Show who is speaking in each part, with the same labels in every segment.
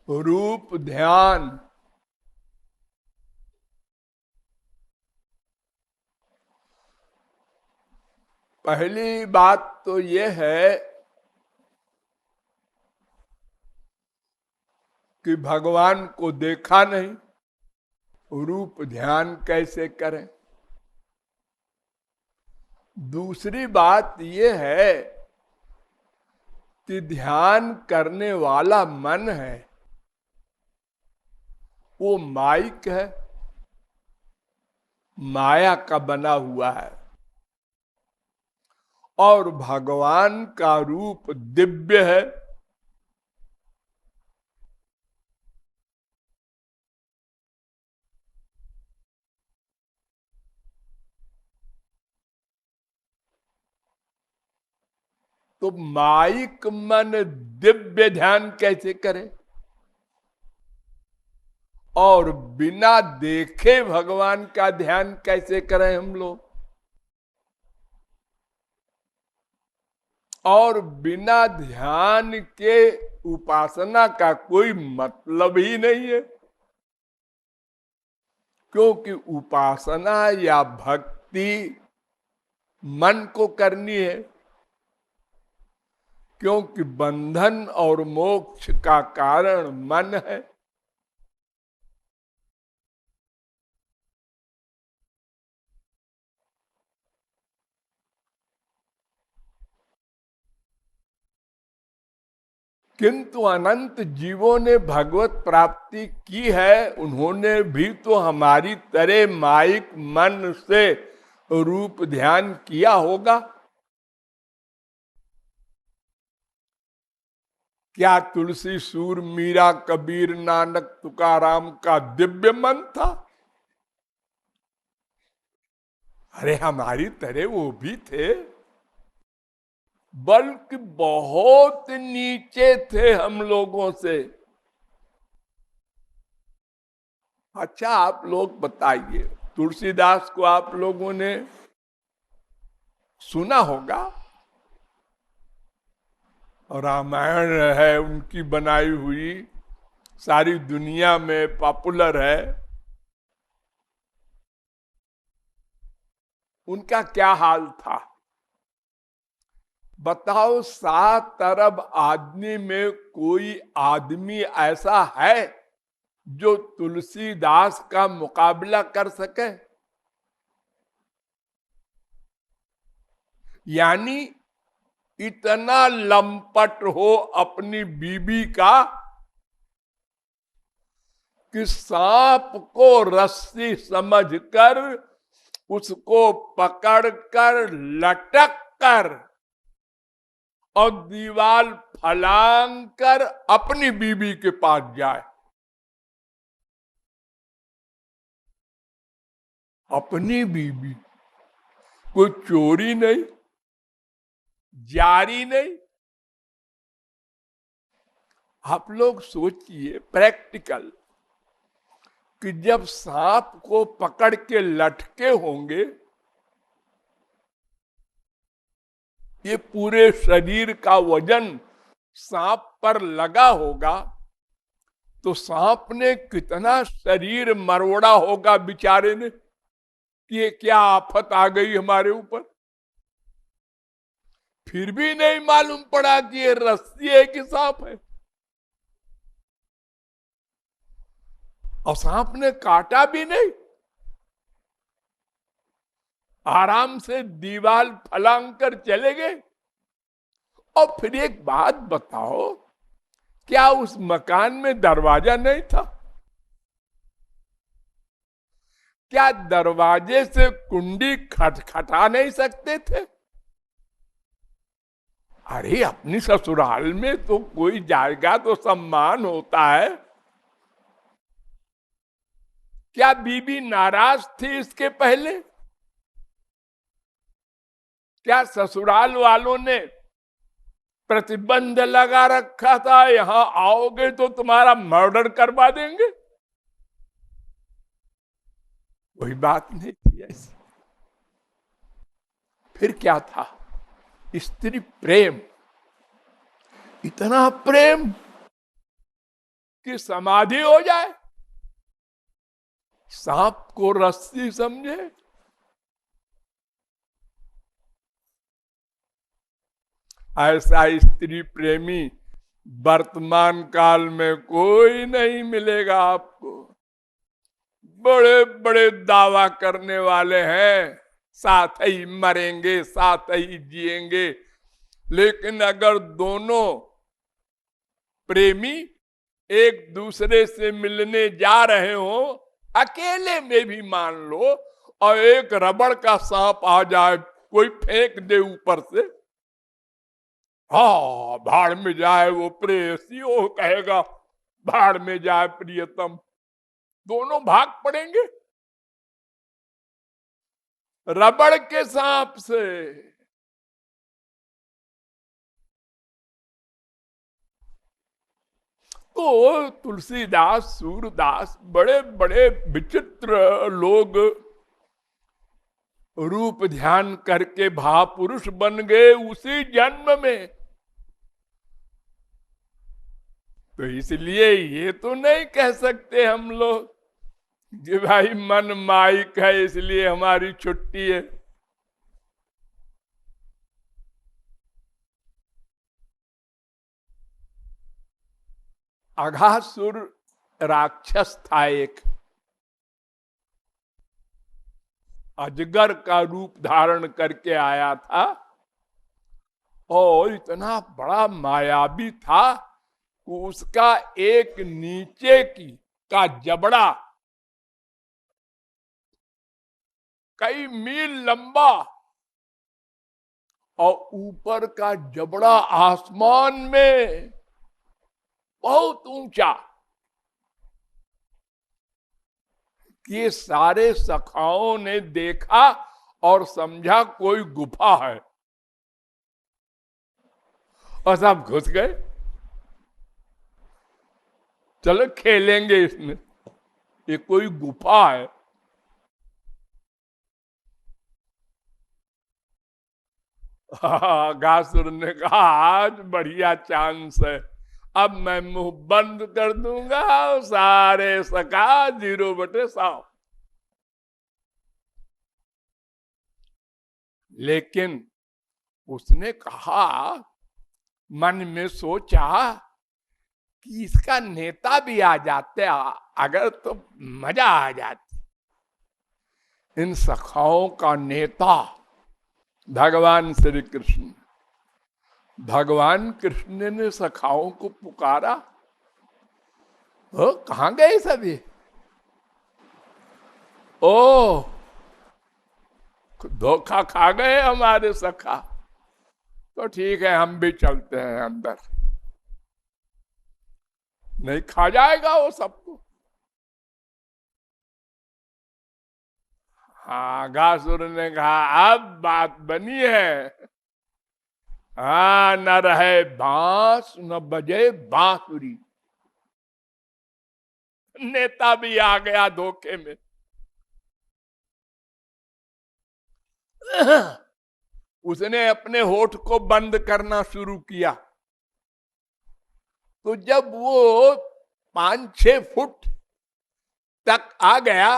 Speaker 1: रूप ध्यान। पहली बात तो ये है कि भगवान को देखा नहीं, रूप ध्यान कैसे करें। दूसरी बात ये है कि ध्यान करने वाला मन है वो माइक है, माया का बना हुआ है, और भगवान का रूप दिव्य है। तो माइक मन दिव्य ध्यान कैसे करे, और बिना देखे भगवान का ध्यान कैसे करें हम लोग, और बिना ध्यान के उपासना का कोई मतलब ही नहीं है। क्योंकि उपासना या भक्ति मन को करनी है, क्योंकि बंधन और मोक्ष का कारण मन है। किंतु अनंत जीवों ने भगवत प्राप्ति की है, उन्होंने भी तो हमारी तरह माइक मन से रूप ध्यान किया होगा। क्या तुलसी, सूर, मीरा, कबीर, नानक, तुकाराम का दिव्य मन था? अरे हमारी तरह वो भी थे, बल्कि बहुत नीचे थे हम लोगों से। अच्छा आप लोग बताइए, तुलसीदास को आप लोगों ने सुना होगा, रामायण है उनकी बनाई हुई, सारी दुनिया में पॉपुलर है। उनका क्या हाल था बताओ? 7 अरब आदमी में कोई आदमी ऐसा है जो तुलसीदास का मुकाबला कर सके? यानी इतना लंपट हो अपनी बीबी का कि सांप को रस्सी समझकर उसको पकड़कर लटक कर और दीवार फलांग कर अपनी बीबी के पास जाए। अपनी बीबी, कोई चोरी नहीं, जारी नहीं। आप लोग सोचिए प्रैक्टिकल, कि जब सांप को पकड़ के लटके होंगे, ये पूरे शरीर का वजन सांप पर लगा होगा, तो सांप ने कितना शरीर मरोड़ा होगा बेचारे ने, कि ये क्या आफत आ गई हमारे ऊपर। फिर भी नहीं मालूम पड़ा कि ये रस्सी है कि सांप है, और सांप ने काटा भी नहीं, आराम से दीवार फलांग कर चले गए। और फिर एक बात बताओ, क्या उस मकान में दरवाजा नहीं था? क्या दरवाजे से कुंडी खटखटा नहीं सकते थे? अरे अपनी ससुराल में तो कोई जाएगा तो सम्मान होता है। क्या बीबी नाराज थी इसके पहले? क्या ससुराल वालों ने प्रतिबंध लगा रखा था, यहां आओगे तो तुम्हारा मर्डर करवा देंगे? कोई बात नहीं थी ऐसी। फिर क्या था? स्त्री प्रेम, इतना प्रेम कि समाधि हो जाए, सांप को रस्सी समझे। ऐसा स्त्री प्रेमी वर्तमान काल में कोई नहीं मिलेगा आपको। बड़े बड़े दावा करने वाले हैं, साथ ही मरेंगे, साथ ही जिएंगे, लेकिन अगर दोनों प्रेमी एक दूसरे से मिलने जा रहे हो, अकेले में भी मान लो, और एक रबड़ का सांप आ जाए, कोई फेंक दे ऊपर से, हाँ भाड़ में जाए वो प्रेयसी, वो कहेगा भाड़ में जाए प्रियतम, दोनों भाग पड़ेंगे रबड़ के सांप से। तो तुलसीदास, सूरदास, बड़े बड़े विचित्र लोग रूप ध्यान करके महापुरुष बन गए उसी जन्म में। तो इसलिए ये तो नहीं कह सकते हम लोग कि भाई मन माइक है इसलिए हमारी छुट्टी है। अघासुर राक्षस था, एक अजगर का रूप धारण करके आया था और इतना बड़ा मायावी था कि उसका एक नीचे का जबड़ा कई मील लंबा और ऊपर का जबड़ा आसमान में बहुत ऊंचा। ये सारे सखाओं ने देखा और समझा कोई गुफा है और सब घुस गए, चलो खेलेंगे इसमें, ये कोई गुफा है। गासुर ने कहा आज बढ़िया चांस है, अब मैं मुंह बंद कर दूंगा, सारे सका 0/100। लेकिन उसने कहा, मन में सोचा कि इसका नेता भी आ जाते अगर तो मजा आ जाती। इन सखाओं का नेता भगवान श्री कृष्ण। भगवान कृष्ण ने सखाओं को पुकारा, कहां गए सभी? ओ धोखा खा गए हमारे सखा, तो ठीक है हम भी चलते हैं अंदर। नहीं खा जाएगा वो सबको। हाँ, घासुर ने कहा अब बात बनी है। हाँ, न रहे बांस न बजे बांसुरी। नेता भी आ गया धोखे में। उसने अपने होठ को बंद करना शुरू किया, तो जब वो 5-6 फुट तक आ गया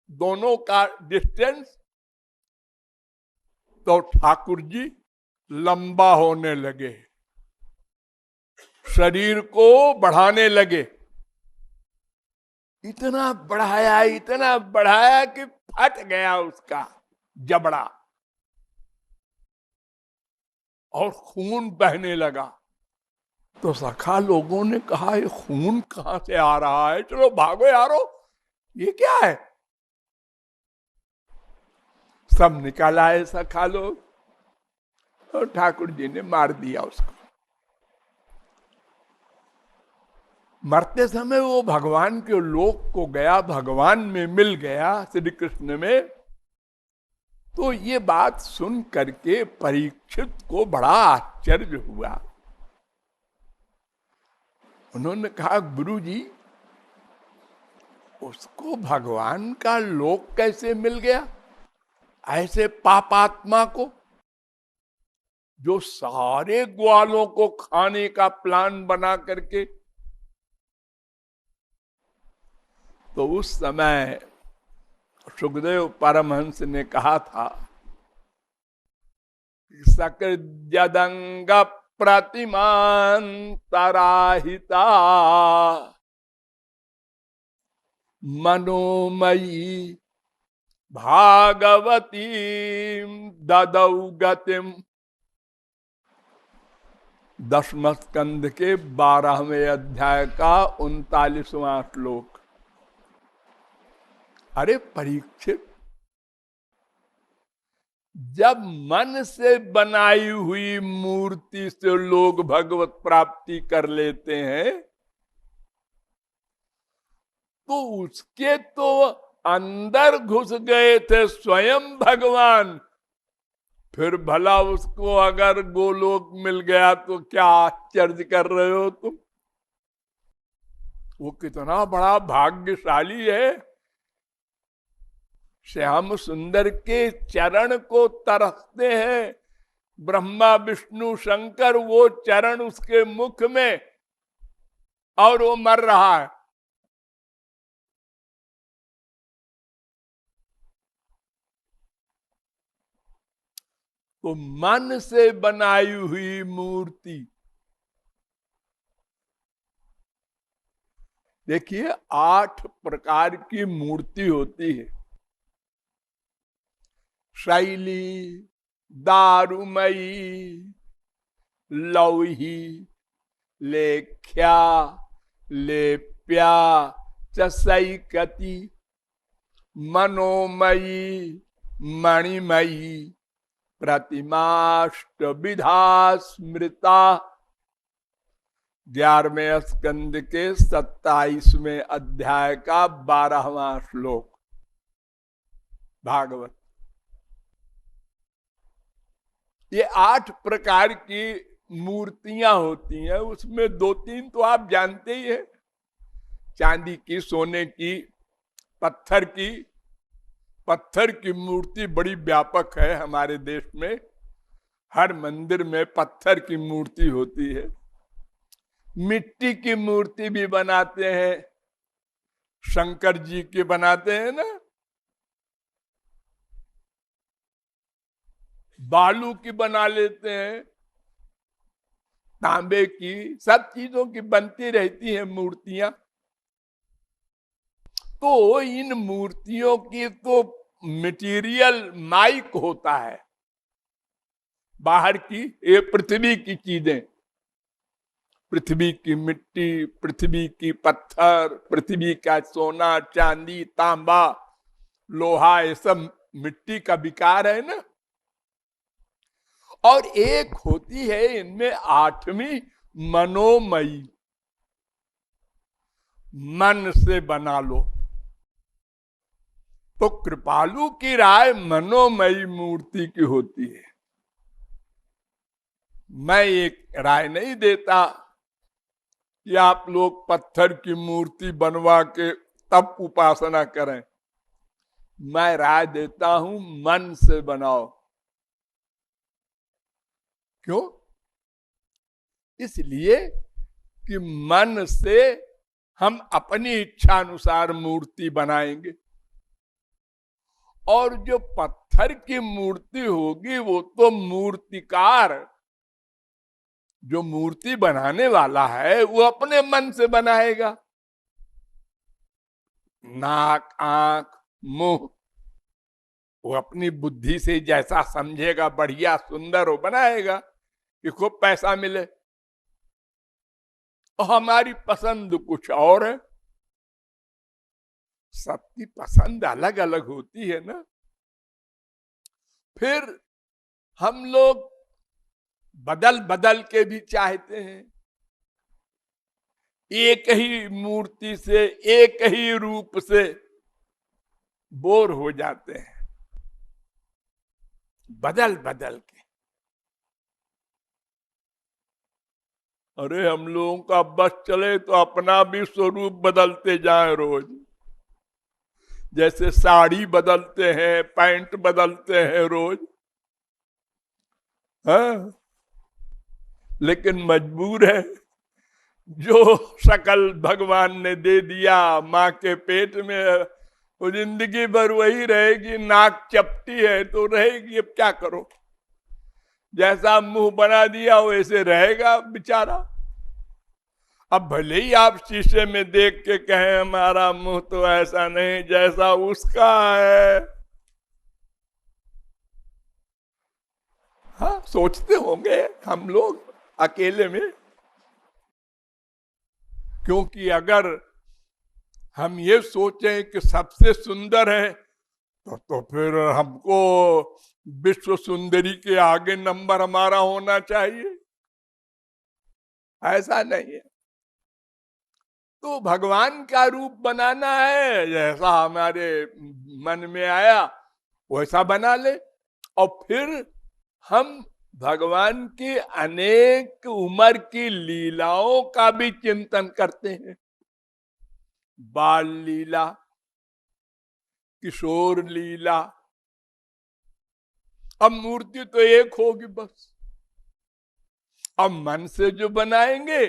Speaker 1: दोनों का डिस्टेंस, तो ठाकुर जी लंबा होने लगे, शरीर को बढ़ाने लगे। इतना बढ़ाया कि फट गया उसका जबड़ा और खून बहने लगा। तो सखा लोगों ने कहा ये खून कहां से आ रहा है, चलो भागो यारो, ये क्या है? सब निकल आए सखा लोग और ठाकुर जी ने मार दिया उसको। मरते समय वो भगवान के लोक को गया, भगवान में मिल गया श्री कृष्ण में। तो ये बात सुन करके परीक्षित को बड़ा आश्चर्य हुआ। उन्होंने कहा गुरु जी उसको भगवान का लोक कैसे मिल गया, ऐसे पापात्मा को जो सारे ग्वालों को खाने का प्लान बना करके तो उस समय सुखदेव परमहंस ने कहा था, सकजदंग प्रतिमान तराहिता मनोमयी भागवती ददौ गतिम। 10वें स्कंद के 12वें अध्याय का 39वां श्लोक। अरे परीक्षित, जब मन से बनाई हुई मूर्ति से लोग भगवत प्राप्ति कर लेते हैं, तो उसके तो अंदर घुस गए थे स्वयं भगवान। फिर भला उसको अगर गोलोक मिल गया तो क्या आश्चर्य कर रहे हो तुम? वो कितना बड़ा भाग्यशाली है। श्याम सुंदर के चरण को तरसते हैं ब्रह्मा विष्णु शंकर, वो चरण उसके मुख में, और वो मर रहा है। तो मन से बनाई हुई मूर्ति, देखिए 8 प्रकार की मूर्ति होती है। शैली, दारुमयी, लौही, लेख्या, लेप्या, चसैकती, मनोमयी, मणिमयी, प्रतिमाष्ट विधा स्मृता। 11वें स्कंद के 27वें अध्याय का 12वां श्लोक भागवत। ये 8 प्रकार की मूर्तियां होती हैं। उसमें 2-3 तो आप जानते ही हैं, चांदी की, सोने की, पत्थर की। पत्थर की मूर्ति बड़ी व्यापक है हमारे देश में। हर मंदिर में पत्थर की मूर्ति होती है। मिट्टी की मूर्ति भी बनाते हैं, शंकर जी की बनाते हैं ना, बालू की बना लेते हैं, तांबे की, सब चीजों की बनती रहती हैं मूर्तियां। तो इन मूर्तियों की तो मटेरियल माइक होता है, बाहर की, ये पृथ्वी की चीजें, पृथ्वी की मिट्टी, पृथ्वी की पत्थर, पृथ्वी का सोना, चांदी, तांबा, लोहा, ये सब मिट्टी का विकार है ना। और एक होती है इनमें 8वीं मनोमयी, मन से बना लो। तो कृपालु की राय मनोमयी मूर्ति की होती है। मैं एक राय नहीं देता कि आप लोग पत्थर की मूर्ति बनवा के तब उपासना करें। मैं राय देता हूं मन से बनाओ। क्यों? इसलिए कि मन से हम अपनी इच्छा अनुसार मूर्ति बनाएंगे, और जो पत्थर की मूर्ति होगी वो तो मूर्तिकार, जो मूर्ति बनाने वाला है, वो अपने मन से बनाएगा। नाक, आंख, मुंह, वो अपनी बुद्धि से जैसा समझेगा बढ़िया सुंदर वो बनाएगा कि खूब पैसा मिले। और हमारी पसंद कुछ और है। सबकी पसंद अलग अलग होती है ना। फिर हम लोग बदल बदल के भी चाहते हैं। एक ही मूर्ति से, एक ही रूप से बोर हो जाते हैं, बदल बदल के। अरे हम लोगों का बस चले तो अपना भी स्वरूप बदलते जाएं रोज। जैसे साड़ी बदलते हैं, पैंट बदलते हैं रोज, हाँ, लेकिन मजबूर है जो शकल भगवान ने दे दिया माँ के पेट में, वो जिंदगी भर वही रहेगी। नाक चपटी है तो रहेगी, अब क्या करो, जैसा मुंह बना दिया वैसे रहेगा बेचारा। अब भले ही आप शीशे में देख के कहें हमारा मुंह तो ऐसा नहीं जैसा उसका है, हाँ सोचते होंगे हम लोग अकेले में। क्योंकि अगर हम ये सोचें कि सबसे सुंदर है तो फिर हमको विश्व सुंदरी के आगे नंबर हमारा होना चाहिए, ऐसा नहीं है। तो भगवान का रूप बनाना है, जैसा हमारे मन में आया वैसा बना ले। और फिर हम भगवान की अनेक उम्र की लीलाओं का भी चिंतन करते हैं। बाल लीला, किशोर लीला। अब मूर्ति तो एक होगी बस। अब मन से जो बनाएंगे,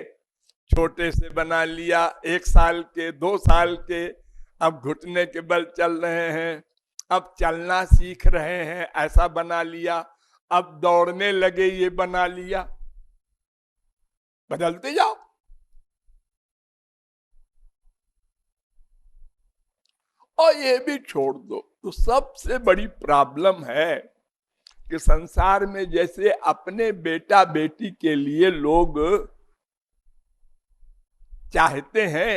Speaker 1: छोटे से बना लिया, 1 साल के 2 साल के, अब घुटने के बल चल रहे हैं, अब चलना सीख रहे हैं, ऐसा बना लिया। अब दौड़ने लगे, ये बना लिया। बदलते जाओ। और ये भी छोड़ दो तो सबसे बड़ी प्रॉब्लम है कि संसार में जैसे अपने बेटा बेटी के लिए लोग चाहते हैं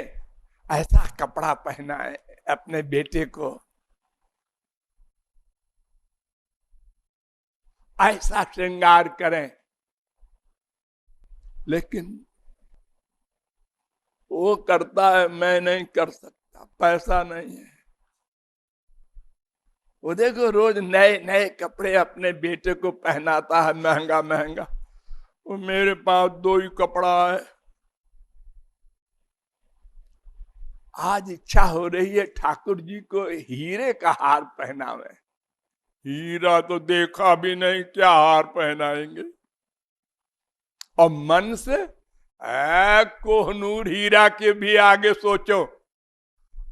Speaker 1: ऐसा कपड़ा पहनाए अपने बेटे को, ऐसा श्रृंगार करें, लेकिन वो करता है, मैं नहीं कर सकता, पैसा नहीं है। वो देखो रोज नए नए कपड़े अपने बेटे को पहनाता है, महंगा महंगा। वो मेरे पास 2 ही कपड़ा है। आज इच्छा हो रही है ठाकुर जी को हीरे का हार पहनावे। हीरा तो देखा भी नहीं, क्या हार पहनाएंगे। और मन से कोहनूर हीरा के भी आगे सोचो,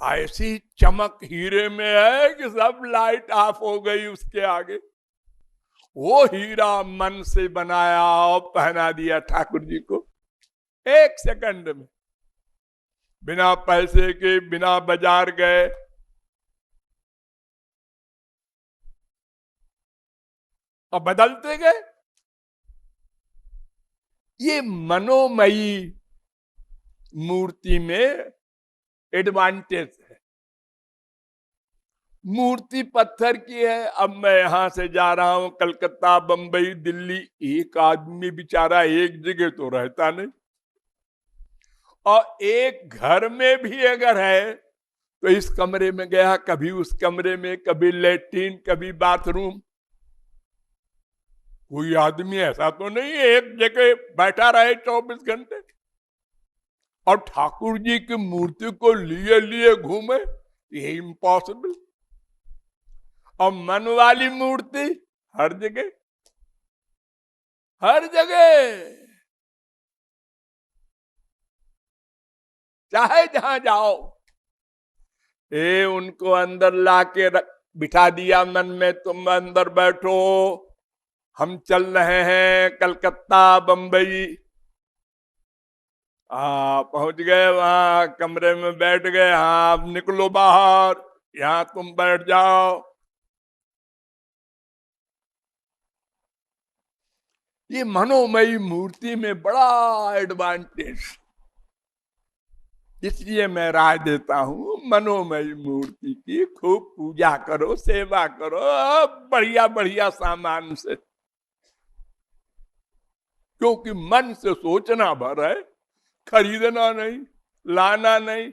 Speaker 1: ऐसी चमक हीरे में है कि सब लाइट ऑफ हो गई उसके आगे। वो हीरा मन से बनाया और पहना दिया ठाकुर जी को 1 सेकंड में, बिना पैसे के, बिना बाजार गए। और बदलते गए। ये मनोमयी मूर्ति में एडवांटेज है। मूर्ति पत्थर की है। अब मैं यहां से जा रहा हूं कलकत्ता, बंबई, दिल्ली, एक आदमी बेचारा एक जगह तो रहता नहीं। और एक घर में भी अगर है तो इस कमरे में गया, कभी उस कमरे में, कभी लेट्रिन, कभी बाथरूम। कोई आदमी ऐसा तो नहीं है एक जगह बैठा रहे 24 घंटे। और ठाकुर जी की मूर्ति को लिए लिए घूमे, ये इम्पॉसिबल। और मन वाली मूर्ति हर जगह, हर जगह, चाहे जहां जाओ। उनको अंदर लाके बिठा दिया मन में, तुम अंदर बैठो, हम चल रहे हैं कलकत्ता, बंबई। पहुंच गए वहां, कमरे में बैठ गए। हाँ अब निकलो बाहर, यहां तुम बैठ जाओ। ये मनोमयी मूर्ति में बड़ा एडवांटेज, इसलिए मैं राय देता हूं मनोमयी मूर्ति की खूब पूजा करो, सेवा करो, बढ़िया बढ़िया सामान से। क्योंकि मन से सोचना भर है, खरीदना नहीं, लाना नहीं।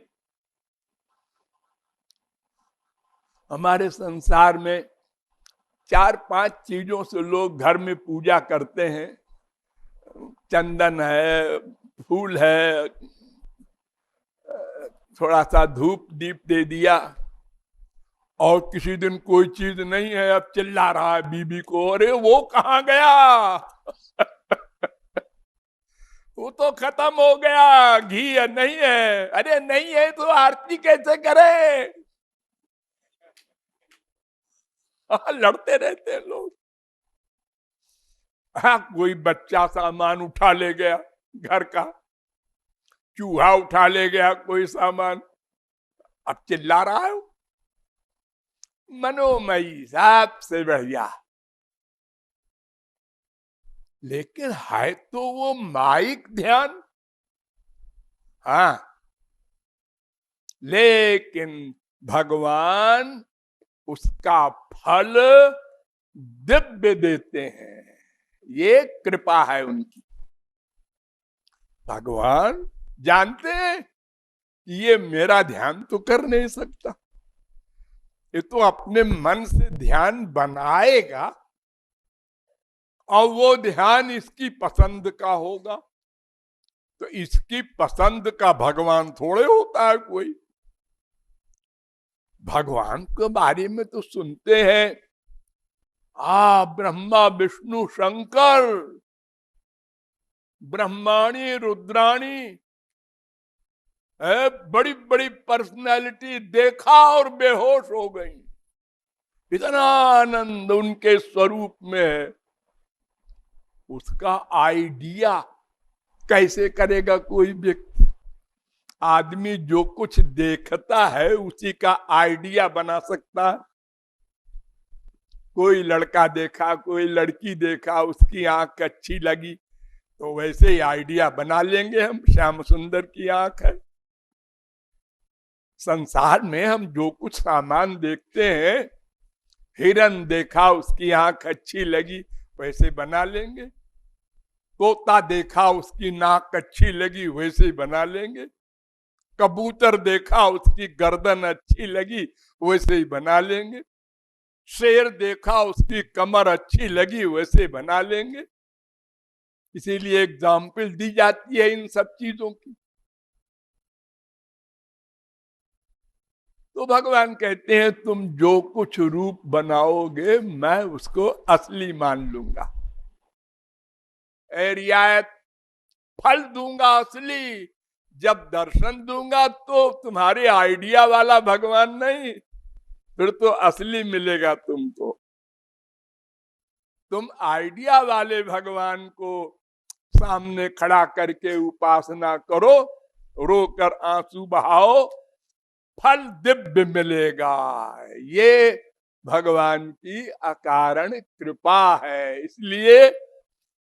Speaker 1: हमारे संसार में 4-5 चीजों से लोग घर में पूजा करते हैं। चंदन है, फूल है, थोड़ा सा धूप दीप दे दिया। और किसी दिन कोई चीज नहीं है, अब चिल्ला रहा है बीबी को, अरे वो कहाँ गया वो तो खत्म हो गया, घी नहीं है। अरे नहीं है तो आरती कैसे करे? लड़ते रहते हैं लोग। हाँ, कोई बच्चा सामान उठा ले गया घर का, चूहा उठा ले गया कोई सामान, अब चिल्ला रहा है। मनोमयी सबसे बढ़िया, लेकिन है तो वो माइक ध्यान। हाँ, लेकिन भगवान उसका फल दिव्य देते हैं। ये कृपा है उनकी। भगवान जानते हैं कि ये मेरा ध्यान तो कर नहीं सकता, ये तो अपने मन से ध्यान बनाएगा और वो ध्यान इसकी पसंद का होगा। तो इसकी पसंद का भगवान थोड़े होता है कोई। भगवान के बारे में तो सुनते हैं, ब्रह्मा विष्णु शंकर ब्रह्माणी रुद्राणी, बड़ी बड़ी पर्सनैलिटी देखा और बेहोश हो गई। इतना आनंद उनके स्वरूप में है, उसका आइडिया कैसे करेगा कोई व्यक्ति? आदमी जो कुछ देखता है उसी का आइडिया बना सकता है। कोई लड़का देखा, कोई लड़की देखा, उसकी आंख अच्छी लगी तो वैसे ही आइडिया बना लेंगे हम, श्याम सुंदर की आंख है। संसार में हम जो कुछ सामान देखते हैं, हिरन देखा उसकी आंख अच्छी लगी वैसे बना लेंगे, तोता देखा उसकी नाक अच्छी लगी वैसे ही बना लेंगे, कबूतर देखा उसकी गर्दन अच्छी लगी वैसे ही बना लेंगे, शेर देखा उसकी कमर अच्छी लगी वैसे बना लेंगे। इसीलिए एग्जाम्पल दी जाती है इन सब चीजों की। तो भगवान कहते हैं तुम जो कुछ रूप बनाओगे मैं उसको असली मान लूंगा, रियायत फल दूंगा असली। जब दर्शन दूंगा तो तुम्हारे आइडिया वाला भगवान नहीं, फिर तो असली मिलेगा तुमको। तुम आइडिया वाले भगवान को सामने खड़ा करके उपासना करो, रोकर आंसू बहाओ, फल दिव्य मिलेगा। ये भगवान की अकारण कृपा है। इसलिए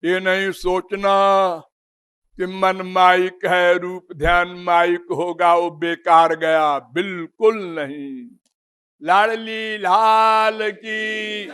Speaker 1: ये नहीं सोचना कि मन माइक है, रूप ध्यान माइक होगा, वो बेकार गया, बिल्कुल नहीं। लाडली लाल की